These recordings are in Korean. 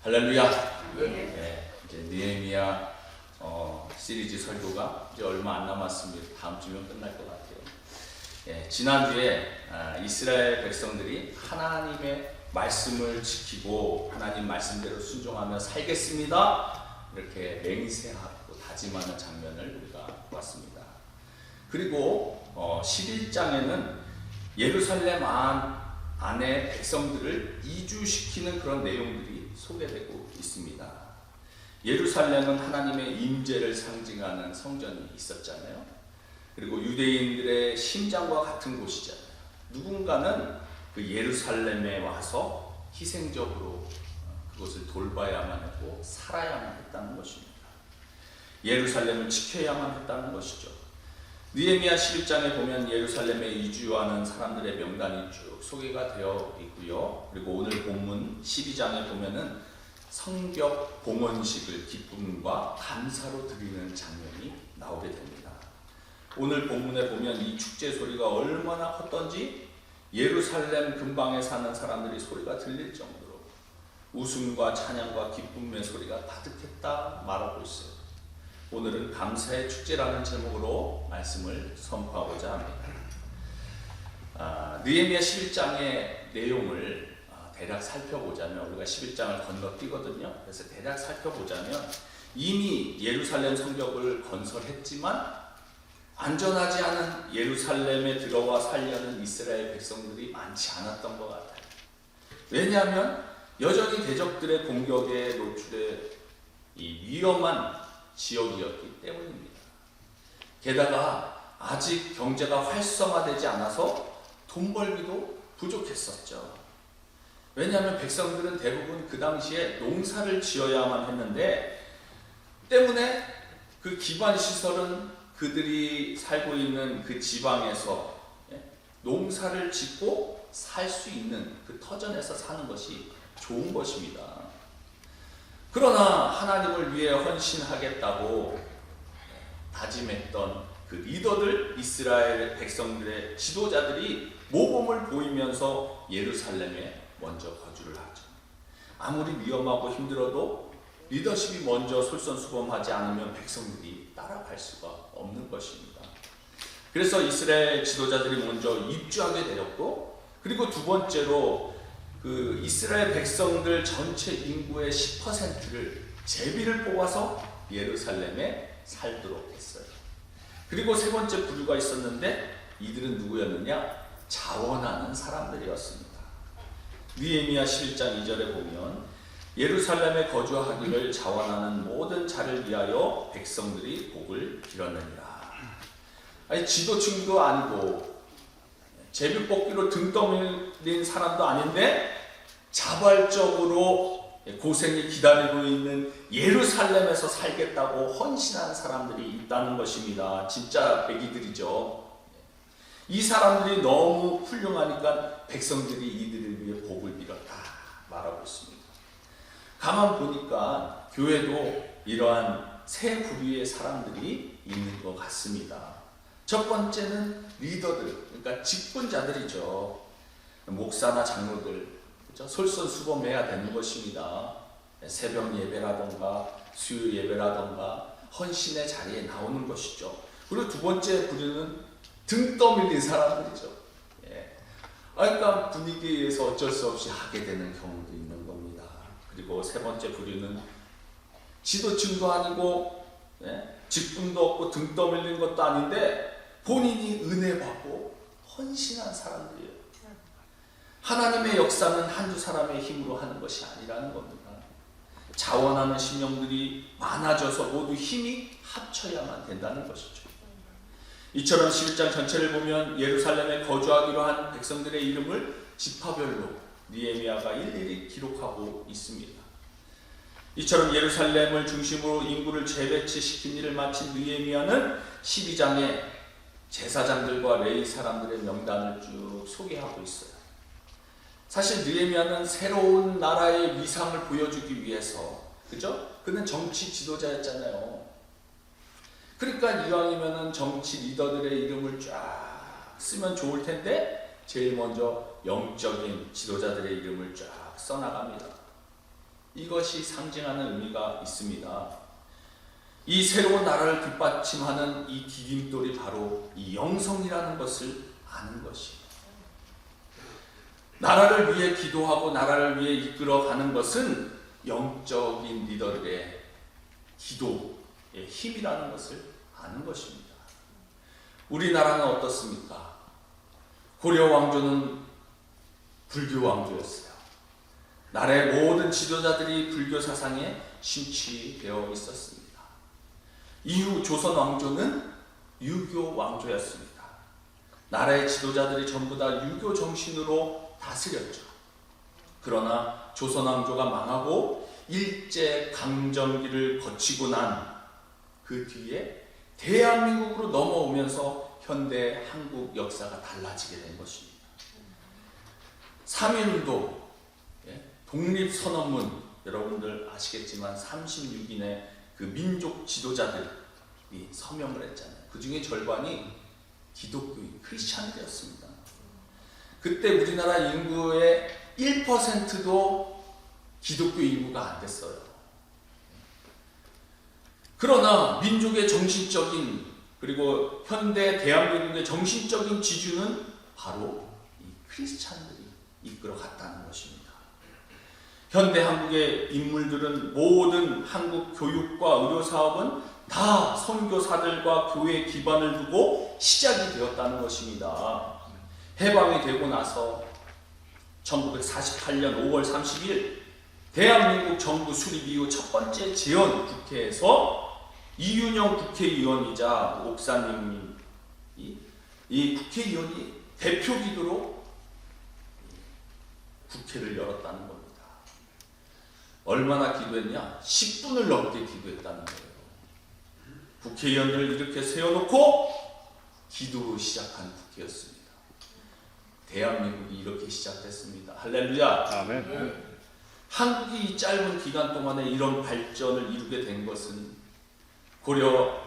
할렐루야. 네. 네, 이제 느헤미야 시리즈 설교가 이제 얼마 안 남았습니다. 다음 주면 끝날 것 같아요. 지난주에 이스라엘 백성들이 하나님의 말씀을 지키고 하나님 말씀대로 순종하며 살겠습니다, 이렇게 맹세하고 다짐하는 장면을 우리가 봤습니다. 그리고 11장에는 예루살렘 안에 백성들을 이주시키는 그런 내용들이 소개되고 있습니다. 예루살렘은 하나님의 임재를 상징하는 성전이 있었잖아요. 그리고 유대인들의 심장과 같은 곳이잖아요. 누군가는 그 예루살렘에 와서 희생적으로 그것을 돌봐야만 했고 살아야만 했다는 것입니다. 예루살렘을 지켜야만 했다는 것이죠. 느헤미야 11장에 보면 예루살렘에 이주하는 사람들의 명단이 쭉 소개가 되어 있고요. 그리고 오늘 본문 12장에 보면은 성벽 봉헌식을 기쁨과 감사로 드리는 장면이 나오게 됩니다. 오늘 본문에 보면 이 축제 소리가 얼마나 컸던지 예루살렘 근방에 사는 사람들이 소리가 들릴 정도로 웃음과 찬양과 기쁨의 소리가 가득했다 말하고 있어요. 오늘은 감사의 축제라는 제목으로 말씀을 선포하고자 합니다. 느헤미야 11장의 내용을 대략 살펴보자면, 우리가 11장을 건너뛰거든요. 그래서 대략 살펴보자면 이미 예루살렘 성벽을 건설했지만 안전하지 않은 예루살렘에 들어와 살려는 이스라엘 백성들이 많지 않았던 것 같아요. 왜냐하면 여전히 대적들의 공격에 노출해 이 위험한 지역이었기 때문입니다. 게다가 아직 경제가 활성화되지 않아서 돈 벌기도 부족했었죠. 왜냐하면 백성들은 대부분 그 당시에 농사를 지어야만 했는데, 때문에 그 기반 시설은 그들이 살고 있는 그 지방에서 농사를 짓고 살 수 있는 그 터전에서 사는 것이 좋은 것입니다. 그러나 하나님을 위해 헌신하겠다고 다짐했던 그 리더들, 이스라엘 백성들의 지도자들이 모범을 보이면서 예루살렘에 먼저 거주를 하죠. 아무리 위험하고 힘들어도 리더십이 먼저 솔선수범하지 않으면 백성들이 따라갈 수가 없는 것입니다. 그래서 이스라엘 지도자들이 먼저 입주하게 되었고, 그리고 두 번째로 그 이스라엘 백성들 전체 인구의 10%를 제비를 뽑아서 예루살렘에 살도록 했어요. 그리고 세 번째 부류가 있었는데, 이들은 누구였느냐? 자원하는 사람들이었습니다. 느헤미야 11장 2절에 보면 예루살렘에 거주하기를 자원하는 모든 자를 위하여 백성들이 복을 빌었느니라. 아니, 지도층도 아니고 제비 뽑기로 등 떠밀린 사람도 아닌데 자발적으로 고생이 기다리고 있는 예루살렘에서 살겠다고 헌신한 사람들이 있다는 것입니다. 진짜 백이들이죠. 이 사람들이 너무 훌륭하니까 백성들이 이들을 위해 복을 빌었다 말하고 있습니다. 가만 보니까 교회도 이러한 세 부류의 사람들이 있는 것 같습니다. 첫 번째는 리더들, 그러니까 직분자들이죠. 목사나 장로들, 그렇죠? 솔선수범해야 되는 것입니다. 새벽 예배라던가 수요 예배라던가 헌신의 자리에 나오는 것이죠. 그리고 두 번째 부류는 등 떠밀린 사람들이죠. 그러니까 분위기에 의해서 어쩔 수 없이 하게 되는 경우도 있는 겁니다. 그리고 세 번째 부류는 지도층도 아니고 직분도 없고 등 떠밀린 것도 아닌데 본인이 은혜 받고 헌신한 사람들이에요. 하나님의 역사는 한두 사람의 힘으로 하는 것이 아니라는 겁니다. 자원하는 심령들이 많아져서 모두 힘이 합쳐야만 된다는 것이죠. 이처럼 11장 전체를 보면 예루살렘에 거주하기로 한 백성들의 이름을 지파별로 느헤미야가 일일이 기록하고 있습니다. 이처럼 예루살렘을 중심으로 인구를 재배치시킨 일을 마친 느헤미야는 12장에 제사장들과 레위 사람들의 명단을 쭉 소개하고 있어요. 사실 느헤미야는 새로운 나라의 위상을 보여주기 위해서, 그죠? 그는 정치 지도자였잖아요. 그러니까 이왕이면은 정치 리더들의 이름을 쫙 쓰면 좋을 텐데 제일 먼저 영적인 지도자들의 이름을 쫙 써나갑니다. 이것이 상징하는 의미가 있습니다. 이 새로운 나라를 뒷받침하는 이 디딤돌이 바로 이 영성이라는 것을 아는 것이에요. 나라를 위해 기도하고 나라를 위해 이끌어가는 것은 영적인 리더들의 기도의 힘이라는 것을 아는 것입니다. 우리나라는 어떻습니까? 고려 왕조는 불교 왕조였어요. 나라의 모든 지도자들이 불교 사상에 심취되어 있었습니다. 이후 조선 왕조는 유교 왕조였습니다. 나라의 지도자들이 전부 다 유교 정신으로 다스렸죠. 그러나 조선 왕조가 망하고 일제 강점기를 거치고 난 그 뒤에 대한민국으로 넘어오면서 현대 한국 역사가 달라지게 된 것입니다. 3.1운동, 독립선언문, 여러분들 아시겠지만 36인의 그 민족 지도자들이 서명을 했잖아요. 그 중에 절반이 기독교인, 크리스찬이었습니다. 그때 우리나라 인구의 1%도 기독교 인구가 안 됐어요. 그러나 민족의 정신적인 그리고 현대 대한민국의 정신적인 지주는 바로 이 크리스찬들이 이끌어갔다는 것입니다. 현대 한국의 인물들은 모든 한국 교육과 의료 사업은 다 선교사들과 교회 기반을 두고 시작이 되었다는 것입니다. 해방이 되고 나서 1948년 5월 30일 대한민국 정부 수립 이후 첫 번째 재헌 국회에서 이윤영 국회의원이자 목사님이 이 국회의원이 대표 기도로 국회를 열었다는 겁니다. 얼마나 기도했냐? 10분을 넘게 기도했다는 거예요. 국회의원들을 이렇게 세워놓고 기도로 시작한 국회였습니다. 대한민국이 이렇게 시작됐습니다. 할렐루야. 아멘. 한국이 이 짧은 기간 동안에 이런 발전을 이루게 된 것은 고려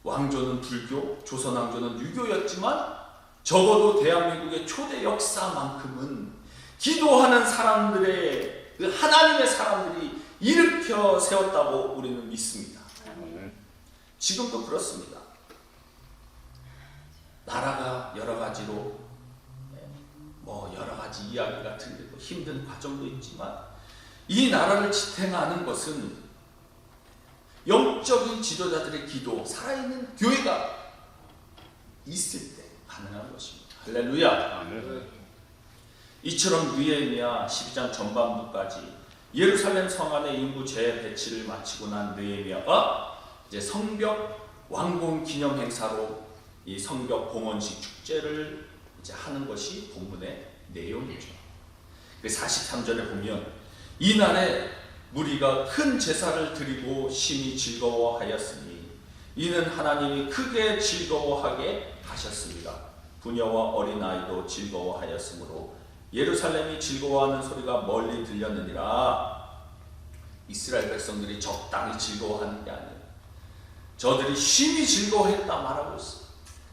왕조는 불교, 조선 왕조는 유교였지만 적어도 대한민국의 초대 역사만큼은 기도하는 사람들의 그 하나님의 사람들이 일으켜 세웠다고 우리는 믿습니다. 지금도 그렇습니다. 나라가 여러 가지로 여러 가지 이야기가 틀리고 힘든 과정도 있지만 이 나라를 지탱하는 것은 영적인 지도자들의 기도, 살아있는 교회가 있을 때 가능한 것입니다. 할렐루야. 아멘. 이처럼 느헤미야 12장 전반부까지 예루살렘 성 안의 인구 재배치를 마치고 난 느헤미야가 이제 성벽 완공 기념 행사로 이 성벽 봉헌식 축제를 이제 하는 것이 본문의 내용이죠. 43절에 보면 이날에 무리가 큰 제사를 드리고 심히 즐거워하였으니 이는 하나님이 크게 즐거워하게 하셨습니다. 부녀와 어린아이도 즐거워하였으므로 예루살렘이 즐거워하는 소리가 멀리 들렸느니라. 이스라엘 백성들이 적당히 즐거워하는 게 아니에요. 저들이 심히 즐거워했다 말하고 있어요.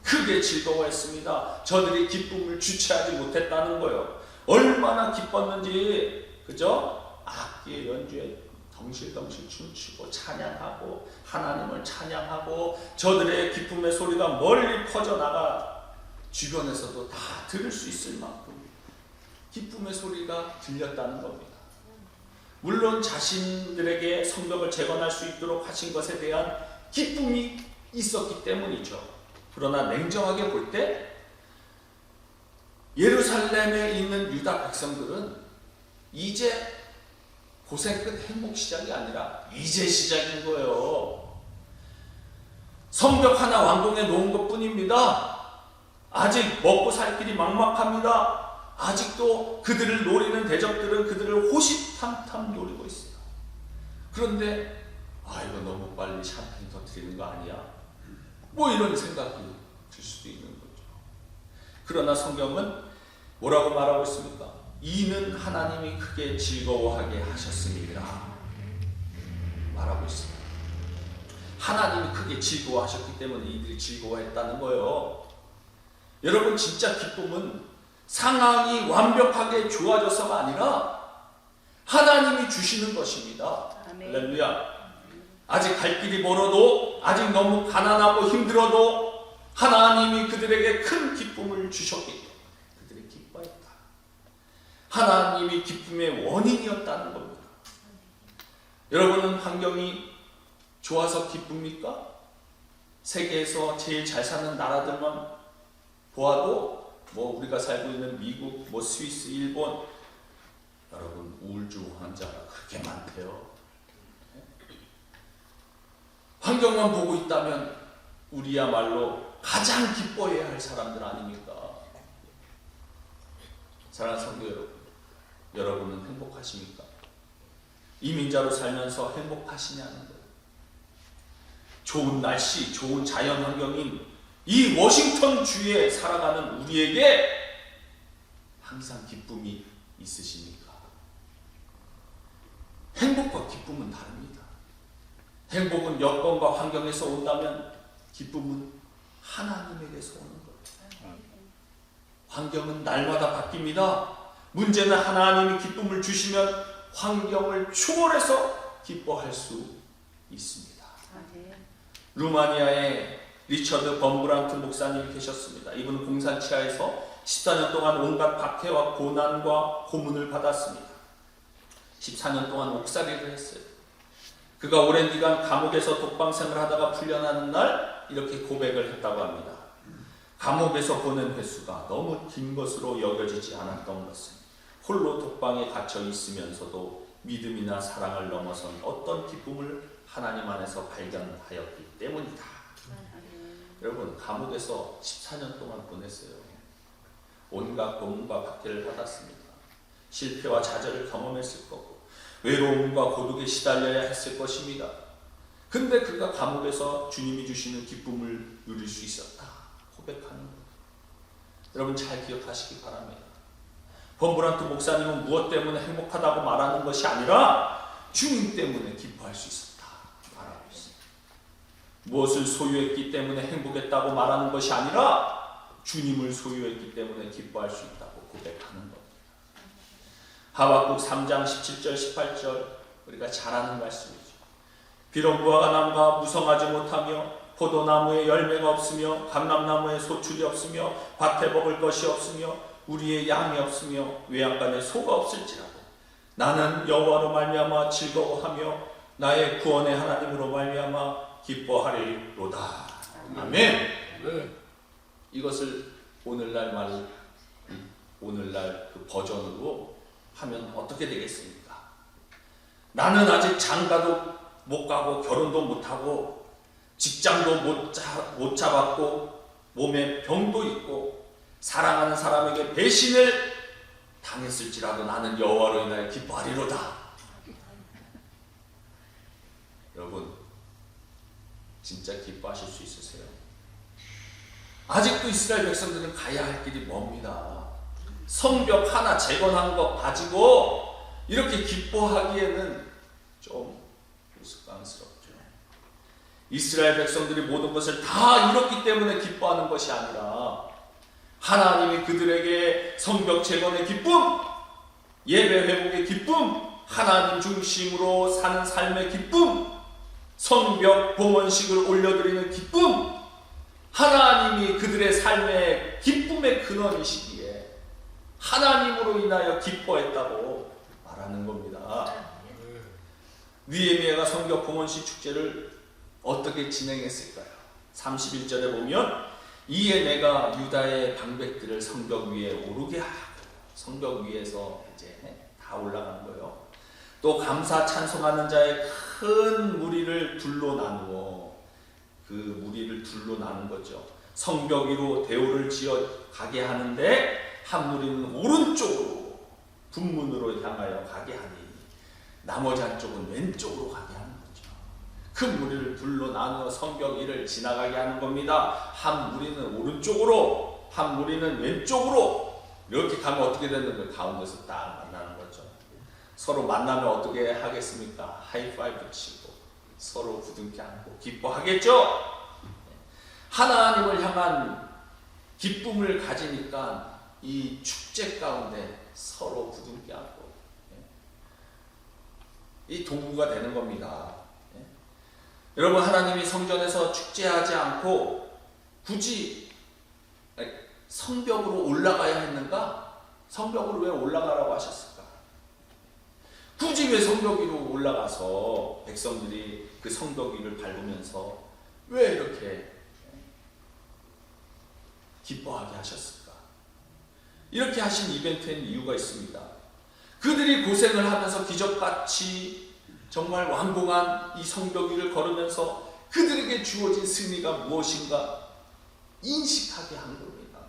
크게 즐거워했습니다. 저들이 기쁨을 주체하지 못했다는 거예요. 얼마나 기뻤는지, 그죠? 악기의 연주에 덩실덩실 춤추고 찬양하고 하나님을 찬양하고 저들의 기쁨의 소리가 멀리 퍼져나가 주변에서도 다 들을 수 있을 만큼 기쁨의 소리가 들렸다는 겁니다. 물론 자신들에게 성벽을 재건할 수 있도록 하신 것에 대한 기쁨이 있었기 때문이죠. 그러나 냉정하게 볼 때 예루살렘에 있는 유다 백성들은 이제 고생 끝 행복 시작이 아니라 이제 시작인 거예요. 성벽 하나 완공해 놓은 것 뿐입니다. 아직 먹고 살 길이 막막합니다. 아직도 그들을 노리는 대적들은 그들을 호시탐탐 노리고 있어요. 그런데 이거 너무 빨리 샴페인 터뜨리는 거 아니야? 이런 생각이 들 수도 있는 거죠. 그러나 성경은 뭐라고 말하고 있습니까? 이는 하나님이 크게 즐거워하게 하셨습니다. 말하고 있습니다. 하나님이 크게 즐거워하셨기 때문에 이들이 즐거워했다는 거예요. 여러분, 진짜 기쁨은 상황이 완벽하게 좋아져서가 아니라 하나님이 주시는 것입니다. 할렐루야. 아직 갈 길이 멀어도, 아직 너무 가난하고 힘들어도 하나님이 그들에게 큰 기쁨을 주셨기 때문에 그들이 기뻐했다. 하나님이 기쁨의 원인이었다는 겁니다. 여러분은 환경이 좋아서 기쁩니까? 세계에서 제일 잘 사는 나라들만 보아도 우리가 살고 있는 미국, 스위스, 일본, 여러분 우울증 환자가 그렇게 많대요. 환경만 보고 있다면 우리야말로 가장 기뻐해야 할 사람들 아닙니까? 사랑하는 성도 여러분, 여러분은 행복하십니까? 이민자로 살면서 행복하시냐는 거예요. 좋은 날씨, 좋은 자연 환경인 이 워싱턴 주에 살아가는 우리에게 항상 기쁨이 있으십니까? 행복과 기쁨은 다릅니다. 행복은 여건과 환경에서 온다면 기쁨은 하나님에게서 오는 거예요. 환경은 날마다 바뀝니다. 문제는 하나님이 기쁨을 주시면 환경을 초월해서 기뻐할 수 있습니다. 루마니아에 리처드 범브란트 목사님이 계셨습니다. 이분은 공산치하에서 14년 동안 온갖 박해와 고난과 고문을 받았습니다. 14년 동안 옥살이를 했어요. 그가 오랜 기간 감옥에서 독방생을 하다가 풀려나는 날 이렇게 고백을 했다고 합니다. 감옥에서 보낸 횟수가 너무 긴 것으로 여겨지지 않았던 것은 홀로 독방에 갇혀 있으면서도 믿음이나 사랑을 넘어선 어떤 기쁨을 하나님 안에서 발견하였기 때문이다. 여러분, 감옥에서 14년 동안 보냈어요. 온갖 고문과 박해를 받았습니다. 실패와 좌절을 경험했을 거고 외로움과 고독에 시달려야 했을 것입니다. 근데 그가 감옥에서 주님이 주시는 기쁨을 누릴 수 있었다 고백하는 거예요. 여러분 잘 기억하시기 바랍니다. 범브란트 목사님은 무엇 때문에 행복하다고 말하는 것이 아니라 주님 때문에 기뻐할 수 있었다 말하고 있습니다. 무엇을 소유했기 때문에 행복했다고 말하는 것이 아니라 주님을 소유했기 때문에 기뻐할 수 있다고 고백하는 겁니다. 하박국 3장 17절 18절 우리가 잘 아는 말씀이죠. 비록 무화과 나무가 무성하지 못하며 포도나무에 열매가 없으며 감람나무에 소출이 없으며 밭에 먹을 것이 없으며 우리의 양이 없으며 외양간에 소가 없을지라도 나는 여호와로 말미암아 즐거워하며 나의 구원의 하나님으로 말미암아 기뻐하리로다. 아멘. 네. 이것을 오늘날 그 버전으로 하면 어떻게 되겠습니까? 나는 아직 장가도 못 가고 결혼도 못 하고 직장도 못 잡았고 몸에 병도 있고 사랑하는 사람에게 배신을 당했을지라도 나는 여호와로 인하여 기뻐하리로다. 여러분 진짜 기뻐하실 수 있으세요? 아직도 이스라엘 백성들은 가야 할 길이 멉니다. 성벽 하나 재건한 것 가지고 이렇게 기뻐하기에는 좀 우스꽝스럽죠. 이스라엘 백성들이 모든 것을 다 이뤘기 때문에 기뻐하는 것이 아니라 하나님이 그들에게 성벽 재건의 기쁨, 예배 회복의 기쁨, 하나님 중심으로 사는 삶의 기쁨, 성벽 봉헌식을 올려드리는 기쁨, 하나님이 그들의 삶의 기쁨의 근원이시기에 하나님으로 인하여 기뻐했다고 말하는 겁니다. 느헤미야가 성벽 봉헌식 축제를 어떻게 진행했을까요? 31절에 보면 이에 내가 유다의 방백들을 성벽 위에 오르게 하고, 성벽 위에서 이제 다 올라가는 거예요. 또 감사 찬송하는 자의 큰 무리를 둘로 나누어, 그 무리를 둘로 나눈 거죠. 성벽 위로 대오를 지어 가게 하는데 한 무리는 오른쪽으로 분문으로 향하여 가게 하니 나머지 한쪽은 왼쪽으로 가게 하는 거죠. 그 무리를 둘로 나누어 성벽 위를 지나가게 하는 겁니다. 한 무리는 오른쪽으로, 한 무리는 왼쪽으로 이렇게 가면 어떻게 되는 거예요? 가운데서 딱 만나는 거죠. 서로 만나면 어떻게 하겠습니까? 하이파이브 치고 서로 부둥켜 안고 기뻐하겠죠? 하나님을 향한 기쁨을 가지니까 이 축제 가운데 서로 부둥켜 안고 이 도구가 되는 겁니다. 예? 여러분, 하나님이 성전에서 축제하지 않고 굳이 성벽으로 올라가야 했는가? 성벽으로 왜 올라가라고 하셨을까? 굳이 왜 성벽 위로 올라가서 백성들이 그 성벽 위를 밟으면서 왜 이렇게 기뻐하게 하셨을까? 이렇게 하신 이벤트에는 이유가 있습니다. 그들이 고생을 하면서 기적같이 정말 완공한 이 성벽 위를 걸으면서 그들에게 주어진 승리가 무엇인가 인식하게 한 겁니다.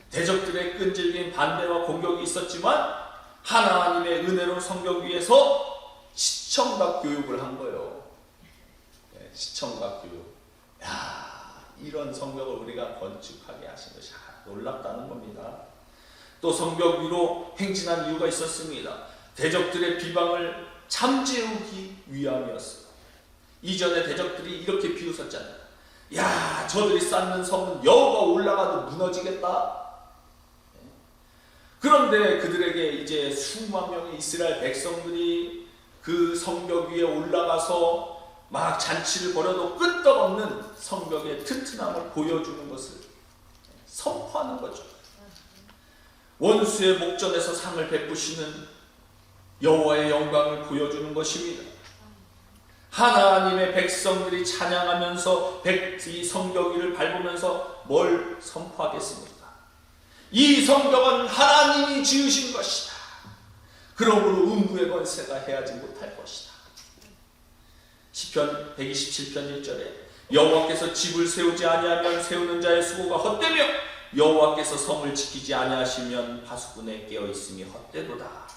대적들의 끈질긴 반대와 공격이 있었지만 하나님의 은혜로 성벽 위에서 시청각 교육을 한 거예요. 네, 시청각 교육. 야, 이런 성벽을 우리가 건축하게 하신 것이 놀랍다는 겁니다. 또 성벽 위로 행진한 이유가 있었습니다. 대적들의 비방을 잠재우기 위함이었어요. 이전에 대적들이 이렇게 비웃었잖아요. 야, 저들이 쌓는 성은 여호가 올라가도 무너지겠다. 그런데 그들에게 이제 수만 명의 이스라엘 백성들이 그 성벽 위에 올라가서 막 잔치를 벌여도 끄떡없는 성벽의 튼튼함을 보여주는 것을 선포하는 거죠. 원수의 목전에서 상을 베푸시는 여호와의 영광을 보여주는 것입니다. 하나님의 백성들이 찬양하면서 이 성벽 위를 밟으면서 뭘 선포하겠습니까? 이 성벽은 하나님이 지으신 것이다. 그러므로 음부의 권세가 해하지 못할 것이다. 시편 127편 1절에 여호와께서 집을 세우지 아니하면 세우는 자의 수고가 헛되며 여호와께서 성을 지키지 아니하시면 파수꾼에 깨어 있음이 헛되도다.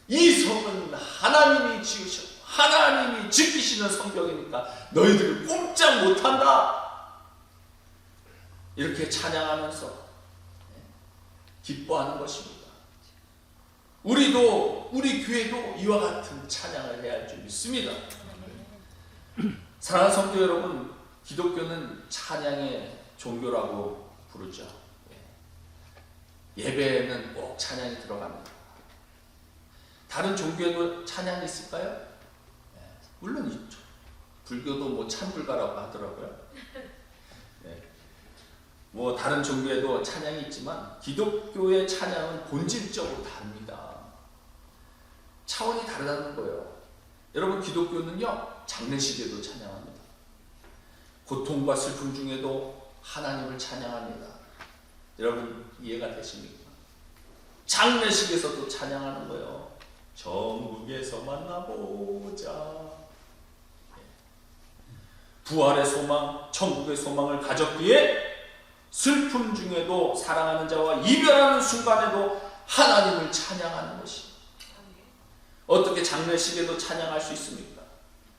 이 성은 하나님이 지으셨고 하나님이 지키시는 성벽이니까 너희들은 꼼짝 못한다. 이렇게 찬양하면서 기뻐하는 것입니다. 우리 교회도 이와 같은 찬양을 해야 할 줄 믿습니다. 사랑하는 성도 여러분, 기독교는 찬양의 종교라고 부르죠. 예배에는 꼭 찬양이 들어갑니다. 다른 종교에도 찬양이 있을까요? 물론 있죠. 불교도 뭐 찬불가라고 하더라고요. 뭐 다른 종교에도 찬양이 있지만 기독교의 찬양은 본질적으로 다릅니다. 차원이 다르다는 거예요. 여러분, 기독교는요, 장례식에도 찬양합니다. 고통과 슬픔 중에도 하나님을 찬양합니다. 여러분, 이해가 되십니까? 장례식에서도 찬양하는 거예요. 천국에서 만나보자. 부활의 소망, 천국의 소망을 가졌기에 슬픔 중에도 사랑하는 자와 이별하는 순간에도 하나님을 찬양하는 것입니다. 어떻게 장례식에도 찬양할 수 있습니까?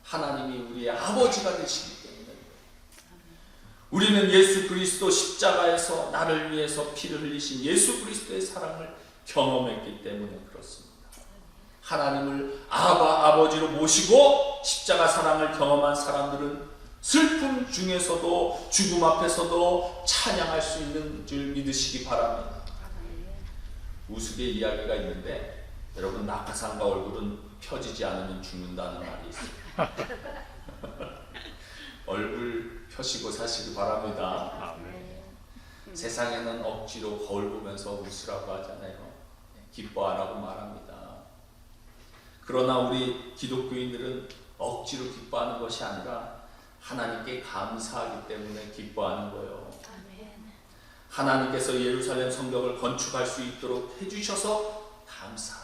하나님이 우리의 아버지가 되시기 때문에. 우리는 예수 그리스도 십자가에서 나를 위해서 피를 흘리신 예수 그리스도의 사랑을 경험했기 때문에 그렇습니다. 하나님을 아버지로 모시고 십자가 사랑을 경험한 사람들은 슬픔 중에서도 죽음 앞에서도 찬양할 수 있는 줄 믿으시기 바랍니다. 우스개 이야기가 있는데, 여러분, 낙하산과 얼굴은 펴지지 않으면 죽는다는 말이 있습니다. 얼굴 펴시고 사시기 바랍니다. 세상에는 억지로 거울 보면서 웃으라고 하잖아요. 기뻐하라고 말합니다. 그러나 우리 기독교인들은 억지로 기뻐하는 것이 아니라 하나님께 감사하기 때문에 기뻐하는 거예요. 하나님께서 예루살렘 성벽을 건축할 수 있도록 해주셔서 감사합니다.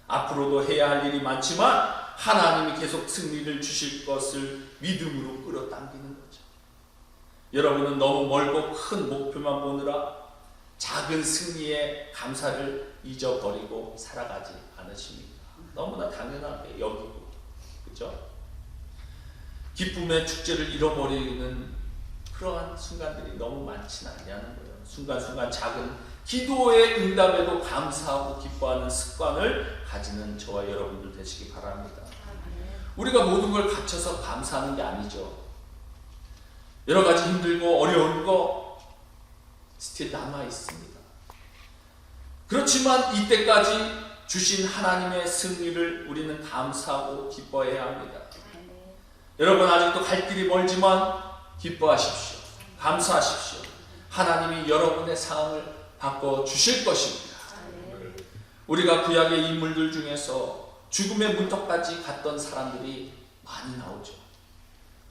앞으로도 해야 할 일이 많지만 하나님이 계속 승리를 주실 것을 믿음으로 끌어당기는 거죠. 여러분은 너무 멀고 큰 목표만 보느라 작은 승리에 감사를 잊어버리고 살아가지 않으십니까? 너무나 당연하게 여기고, 그렇죠? 기쁨의 축제를 잃어버리는 그러한 순간들이 너무 많지는 않냐는 거예요. 순간순간 작은 기도의 응답에도 감사하고 기뻐하는 습관을 가지는 저와 여러분들 되시기 바랍니다. 우리가 모든 걸 갖춰서 감사하는 게 아니죠. 여러 가지 힘들고 어려운 거 스틸 남아 있습니다. 그렇지만 이때까지 주신 하나님의 승리를 우리는 감사하고 기뻐해야 합니다. 여러분, 아직도 갈 길이 멀지만 기뻐하십시오. 감사하십시오. 하나님이 여러분의 상황을 바꿔주실 것입니다. 우리가 구약의 인물들 중에서 죽음의 문턱까지 갔던 사람들이 많이 나오죠.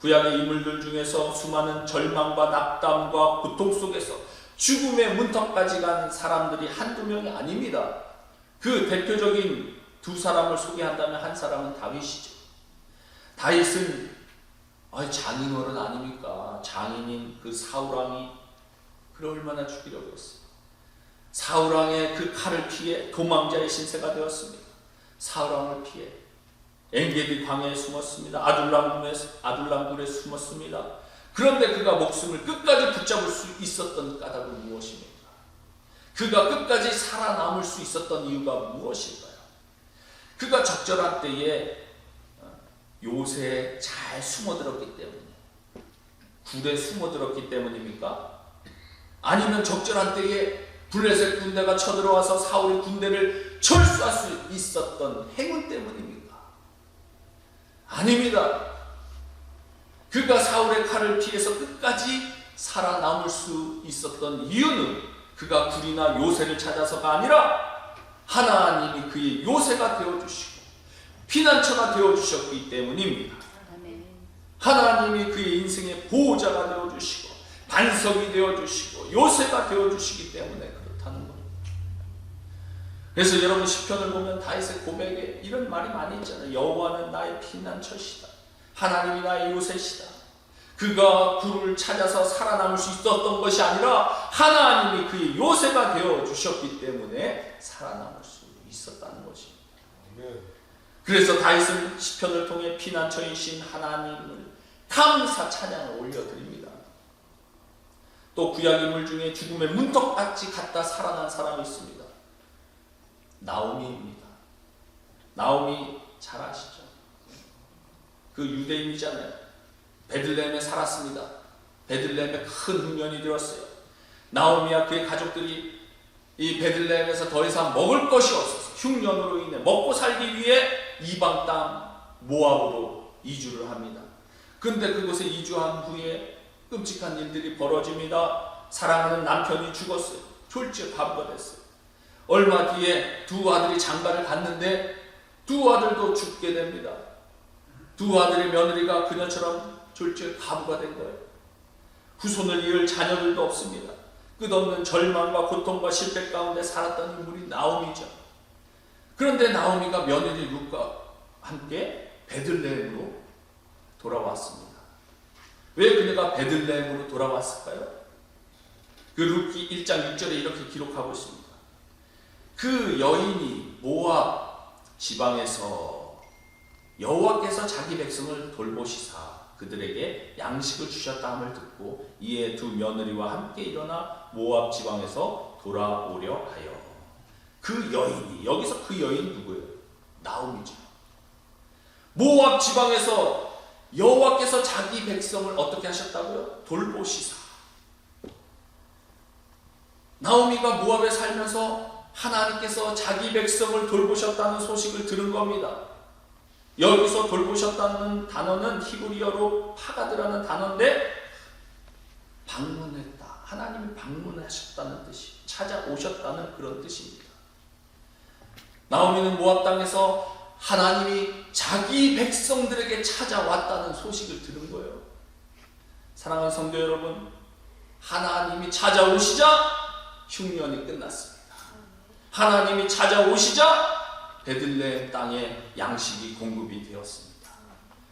구약의 인물들 중에서 수많은 절망과 낙담과 고통 속에서 죽음의 문턱까지 간 사람들이 한두 명이 아닙니다. 그 대표적인 두 사람을 소개한다면 한 사람은 다윗이죠. 다윗은 장인어른 아닙니까? 장인인 그 사울왕이 그를 얼마나 죽이려고 했어요. 사울왕의 그 칼을 피해 도망자의 신세가 되었습니다. 사울왕을 피해 엔게디 광야에 숨었습니다. 아둘람굴에 숨었습니다. 그런데 그가 목숨을 끝까지 붙잡을 수 있었던 까닭은 무엇입니까? 그가 끝까지 살아남을 수 있었던 이유가 무엇일까요? 그가 적절한 때에 요새에 잘 숨어들었기 때문에, 굴에 숨어들었기 때문입니까? 아니면 적절한 때에 블레셋 군대가 쳐들어와서 사울의 군대를 철수할 수 있었던 행운 때문입니까? 아닙니다. 그가 사울의 칼을 피해서 끝까지 살아남을 수 있었던 이유는 그가 굴이나 요새를 찾아서가 아니라 하나님이 그의 요새가 되어주시고 피난처가 되어주셨기 때문입니다. 하나님이 그의 인생의 보호자가 되어주시고 반석이 되어주시고 요새가 되어주시기 때문에 그렇다는 겁니다. 그래서 여러분 시편을 보면 다윗의 고백에 이런 말이 많이 있잖아요. 여호와는 나의 피난처시다. 하나님이 나의 요새시다. 그가 굴을 찾아서 살아남을 수 있었던 것이 아니라 하나님이 그의 요새가 되어주셨기 때문에 살아남을 수 있었다는 것입니다. 그래서 다윗은 시편을 통해 피난처이신 하나님을 감사 찬양을 올려드립니다. 또 구약 인물 중에 죽음의 문턱까지 갔다 살아난 사람이 있습니다. 나오미입니다. 나오미 잘 아시죠? 그 유대인이잖아요. 베들레헴에 살았습니다. 베들레헴에 큰 흉년이 들었어요. 나오미와 그의 가족들이 이 베들레헴에서 더 이상 먹을 것이 없어서 흉년으로 인해 먹고 살기 위해 이방 땅 모압으로 이주를 합니다. 그런데 그곳에 이주한 후에 끔찍한 일들이 벌어집니다. 사랑하는 남편이 죽었어요. 졸지에 바보가 됐어요. 얼마 뒤에 두 아들이 장가를 갔는데 두 아들도 죽게 됩니다. 두 아들의 며느리가 그녀처럼 졸지에 가부가 된 거예요. 후손을 이을 자녀들도 없습니다. 끝없는 절망과 고통과 실패 가운데 살았던 인물이 나오미죠. 그런데 나오미가 며느리 룻과 함께 베들레헴으로 돌아왔습니다. 왜 그녀가 베들레헴으로 돌아왔을까요? 그 룻기 1장 6절에 이렇게 기록하고 있습니다. 그 여인이 모압 지방에서 여호와께서 자기 백성을 돌보시사 그들에게 양식을 주셨다함을 듣고 이에 두 며느리와 함께 일어나 모압 지방에서 돌아오려 하여. 그 여인이, 여기서 그 여인이 누구예요? 나오미죠. 모압 지방에서 여호와께서 자기 백성을 어떻게 하셨다고요? 돌보시사. 나오미가 모압에 살면서 하나님께서 자기 백성을 돌보셨다는 소식을 들은 겁니다. 여기서 돌보셨다는 단어는 히브리어로 파가드라는 단어인데 방문했다. 하나님이 방문하셨다는 뜻이, 찾아오셨다는 그런 뜻입니다. 나오미는 모압 땅에서 하나님이 자기 백성들에게 찾아왔다는 소식을 들은 거예요. 사랑하는 성도 여러분, 하나님이 찾아오시자 흉년이 끝났습니다. 하나님이 찾아오시자 베들레헴 땅에 양식이 공급이 되었습니다.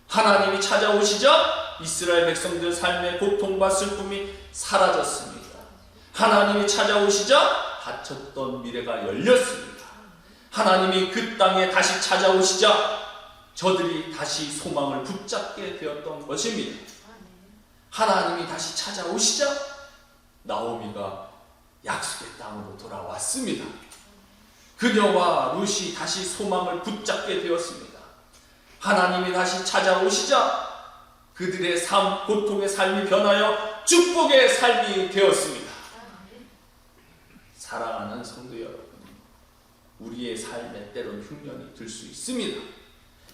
하나님이 찾아오시자 이스라엘 백성들 삶의 고통과 슬픔이 사라졌습니다. 하나님이 찾아오시자 닫혔던 미래가 열렸습니다. 하나님이 그 땅에 다시 찾아오시자 저들이 다시 소망을 붙잡게 되었던 것입니다. 하나님이 다시 찾아오시자 나오미가 약속의 땅으로 돌아왔습니다. 그녀와 룻이 다시 소망을 붙잡게 되었습니다. 하나님이 다시 찾아오시자 그들의 삶, 고통의 삶이 변하여 축복의 삶이 되었습니다. 사랑하는 성도 여러분, 우리 우리의 삶에 때론 흉년이 들 수 있습니다.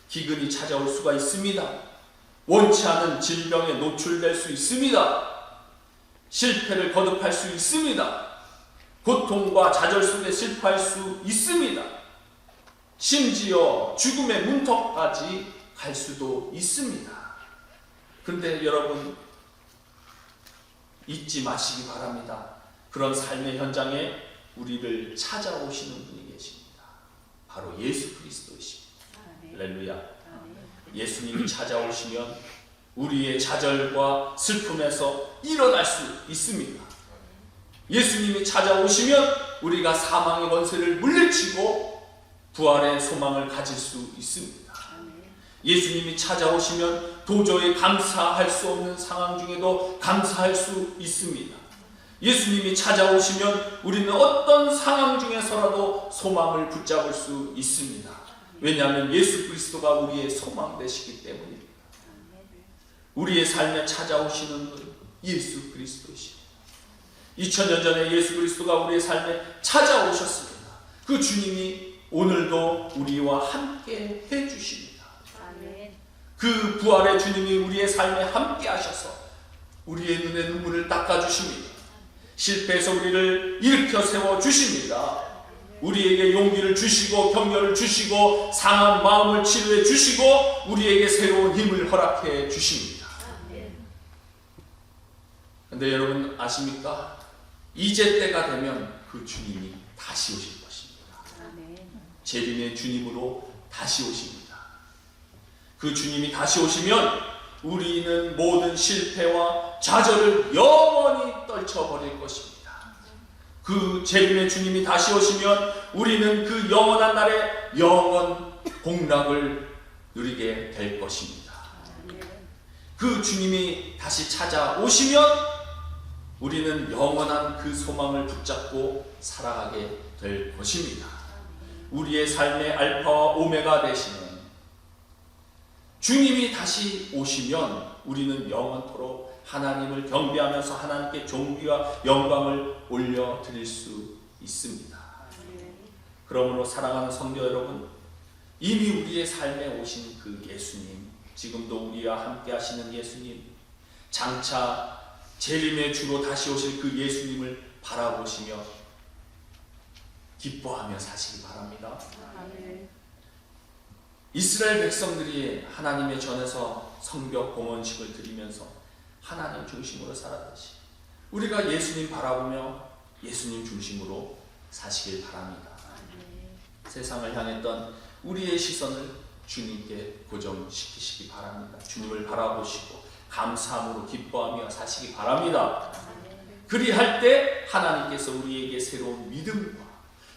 기근이 찾아올 수가 있습니다. 원치 않은 질병에 노출될 수 있습니다. 실패를 거듭할 수 있습니다. 고통과 좌절 속에 실패할 수 있습니다. 심지어 죽음의 문턱까지 갈 수도 있습니다. 그런데 여러분 잊지 마시기 바랍니다. 그런 삶의 현장에 우리를 찾아오시는 분이 계십니다. 바로 예수 그리스도이십니다. 할렐루야. 예수님이 찾아오시면 우리의 좌절과 슬픔에서 일어날 수 있습니다. 예수님이 찾아오시면 우리가 사망의 권세를 물리치고 부활의 소망을 가질 수 있습니다. 예수님이 찾아오시면 도저히 감사할 수 없는 상황 중에도 감사할 수 있습니다. 예수님이 찾아오시면 우리는 어떤 상황 중에서라도 소망을 붙잡을 수 있습니다. 왜냐하면 예수 그리스도가 우리의 소망 되시기 때문입니다. 우리의 삶에 찾아오시는 분 예수 그리스도이십니다. 2000년 전에 예수 그리스도가 우리의 삶에 찾아오셨습니다. 그 주님이 오늘도 우리와 함께 해주십니다. 그 부활의 주님이 우리의 삶에 함께 하셔서 우리의 눈에 눈물을 닦아주십니다. 실패해서 우리를 일으켜 세워주십니다. 우리에게 용기를 주시고 격려를 주시고 상한 마음을 치료해 주시고 우리에게 새로운 힘을 허락해 주십니다. 그런데 여러분 아십니까? 이제 때가 되면 그 주님이 다시 오실 것입니다. 재림의 주님으로 다시 오십니다. 그 주님이 다시 오시면 우리는 모든 실패와 좌절을 영원히 떨쳐버릴 것입니다. 그 재림의 주님이 다시 오시면 우리는 그 영원한 날에 영원 복락을 누리게 될 것입니다. 그 주님이 다시 찾아오시면 우리는 영원한 그 소망을 붙잡고 살아가게 될 것입니다. 우리의 삶의 알파와 오메가 되시는 주님이 다시 오시면 우리는 영원토록 하나님을 경배하면서 하나님께 존귀와 영광을 올려드릴 수 있습니다. 그러므로 사랑하는 성도 여러분, 이미 우리의 삶에 오신 그 예수님, 지금도 우리와 함께 하시는 예수님, 장차 재림의 주로 다시 오실 그 예수님을 바라보시며 기뻐하며 사시기 바랍니다. 이스라엘 백성들이 하나님의 전에서 성벽 공헌식을 드리면서 하나님 중심으로 살았듯이 우리가 예수님 바라보며 예수님 중심으로 사시길 바랍니다. 세상을 향했던 우리의 시선을 주님께 고정시키시기 바랍니다. 주님을 바라보시고 감사함으로 기뻐하며 사시기 바랍니다. 그리할 때 하나님께서 우리에게 새로운 믿음과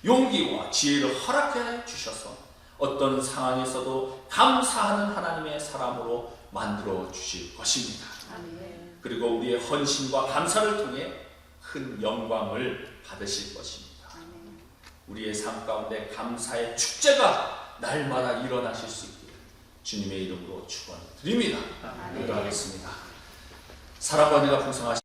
용기와 지혜를 허락해 주셔서 어떤 상황에서도 감사하는 하나님의 사람으로 만들어 주실 것입니다. 그리고 우리의 헌신과 감사를 통해 큰 영광을 받으실 것입니다. 우리의 삶 가운데 감사의 축제가 날마다 일어나실 수 있기를 주님의 이름으로 축원드립니다. 기도하겠습니다. 사랑과 은혜가 풍성하신